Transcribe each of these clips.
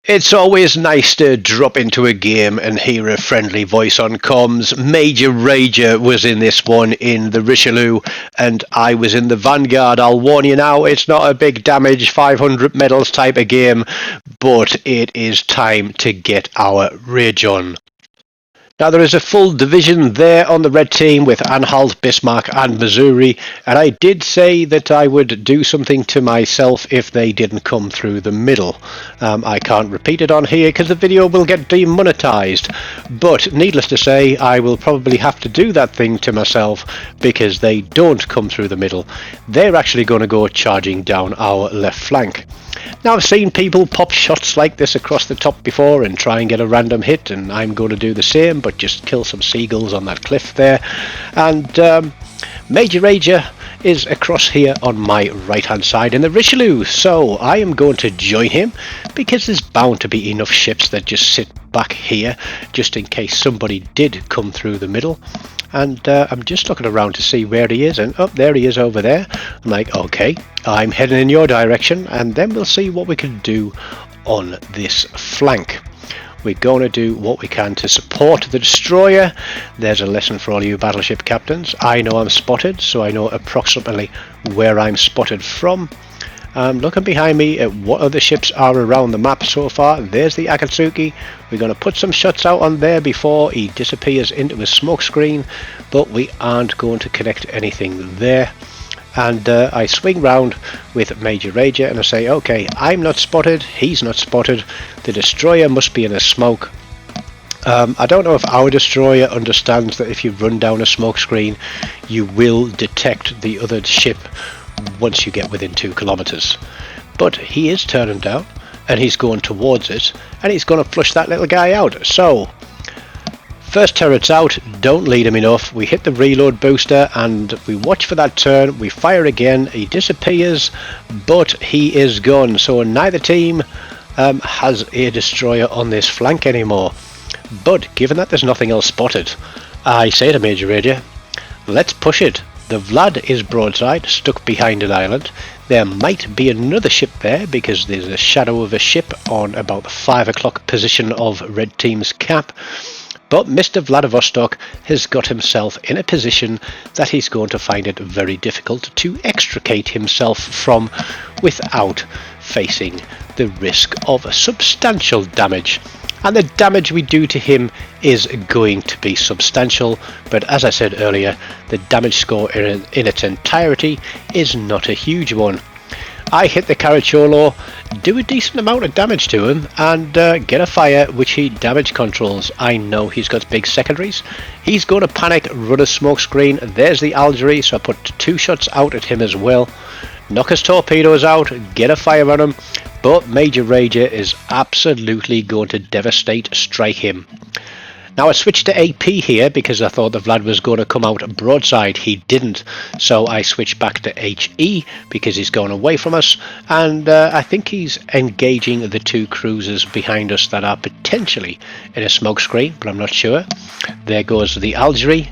It's always nice to drop into a game and hear a friendly voice on comms. Major Rager was in this one in the Richelieu, and I was in the Vanguard. I'll warn you now, it's not a big damage 500 medals type of game, but it is time to get our rage on. Now there is a full division there on the red team with Anhalt, Bismarck and Missouri, and I did say that I would do something to myself if they didn't come through the middle. I can't repeat it on here because the video will get demonetized, but needless to say I will probably have to do that thing to myself because they don't come through the middle. They're actually going to go charging down our left flank. Now I've seen people pop shots like this across the top before and try and get a random hit, and I'm going to do the same, but just kill some seagulls on that cliff there. And Major Rager is across here on my right hand side in the Richelieu, so I am going to join him because there's bound to be enough ships that just sit back here just in case somebody did come through the middle. And I'm just looking around to see where he is, and there he is over there. I'm like, okay, I'm heading in your direction, and then we'll see what we can do on this flank. We're going to do what we can to support the destroyer. There's a lesson for all you battleship captains. I know I'm spotted, so I know approximately where I'm spotted from. Looking behind me at what other ships are around the map so far. There's the Akatsuki. We're going to put some shots out on there before he disappears into a smoke screen, but we aren't going to connect anything there. And I swing round with Major Rager and I say, okay, I'm not spotted, he's not spotted, the destroyer must be in a smoke. I don't know if our destroyer understands that if you run down a smoke screen you will detect the other ship once you get within 2 kilometers, but he is turning down and he's going towards it and he's going to flush that little guy out. So first turret's out, don't lead him enough, we hit the reload booster and we watch for that turn, we fire again, he disappears, but he is gone. So neither team has a destroyer on this flank anymore. But given that there's nothing else spotted, I say to Major Rager, let's push it. The Vlad is broadside, stuck behind an island. There might be another ship there because there's a shadow of a ship on about the 5 o'clock position of red team's cap. But Mr. Vladivostok has got himself in a position that he's going to find it very difficult to extricate himself from without facing the risk of substantial damage. And the damage we do to him is going to be substantial, but as I said earlier, the damage score in its entirety is not a huge one. I hit the Caracciolo, do a decent amount of damage to him, and get a fire which he damage controls. I know he's got big secondaries. He's going to panic, run a smoke screen. There's the Algerie, so I put 2 shots out at him as well. Knock his torpedoes out, get a fire on him, but Major Rager is absolutely going to devastate strike him. Now I switched to AP here because I thought the Vlad was going to come out broadside. He didn't, so I switched back to HE because he's going away from us, and I think he's engaging the 2 cruisers behind us that are potentially in a smoke screen, but I'm not sure. There goes the Algerie.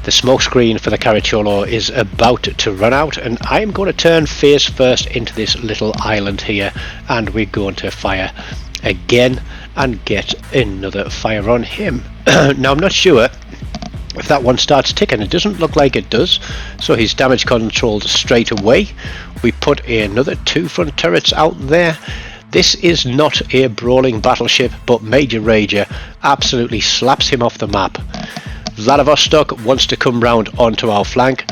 The smoke screen for the Caracciolo is about to run out, and I'm going to turn face first into this little island here, and we're going to fire again and get another fire on him. Now I'm not sure if that one starts ticking. It doesn't look like it does, so he's damage controlled straight away. We put another 2 front turrets out there. This is not a brawling battleship, but Major Rager absolutely slaps him off the map. Vladivostok wants to come round onto our flank.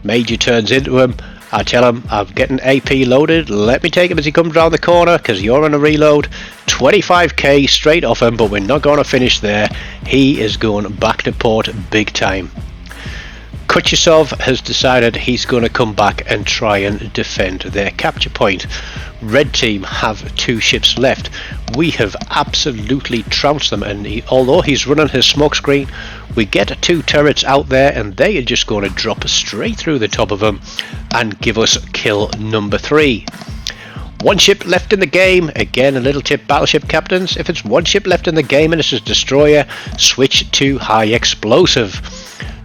Major turns into him. I tell him, I'm getting AP loaded, let me take him as he comes round the corner because you're on a reload. 25k straight off him, but we're not going to finish there. He is going back to port big time. Kuchesov has decided he's going to come back and try and defend their capture point. Red team have 2 ships left. We have absolutely trounced them, and although he's running his smoke screen, we get 2 turrets out there and they are just going to drop straight through the top of them and give us kill number 3. 1 ship left in the game. Again, a little tip, battleship captains, if it's 1 ship left in the game and it's a destroyer, switch to high explosive.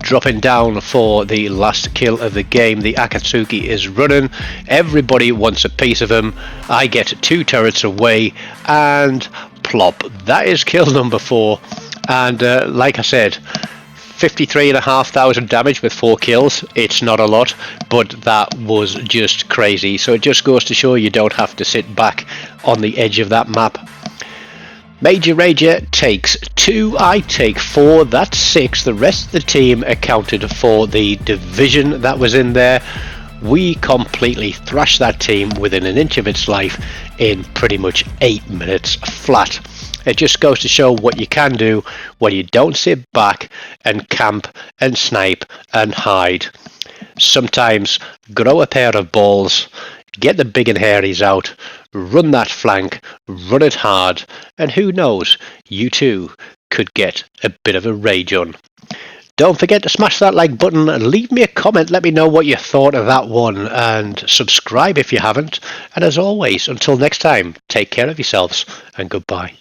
dropping down for the last kill of the game. The Akatsuki is running. Everybody wants a piece of him. I get 2 turrets away and plop. That is kill number 4. And like I said, 53,500 damage with 4 kills. It's not a lot, but that was just crazy. So it just goes to show you don't have to sit back on the edge of that map. Major Rager takes 2, I take 4, that's 6. The rest of the team accounted for the division that was in there. We completely thrashed that team within an inch of its life in pretty much 8 minutes flat. It just goes to show what you can do when you don't sit back and camp and snipe and hide. Sometimes grow a pair of balls, get the big and hairies out, run that flank, run it hard, and who knows, you too could get a bit of a rage on. Don't forget to smash that like button and leave me a comment, let me know what you thought of that one, and subscribe if you haven't. And as always, until next time, take care of yourselves and goodbye.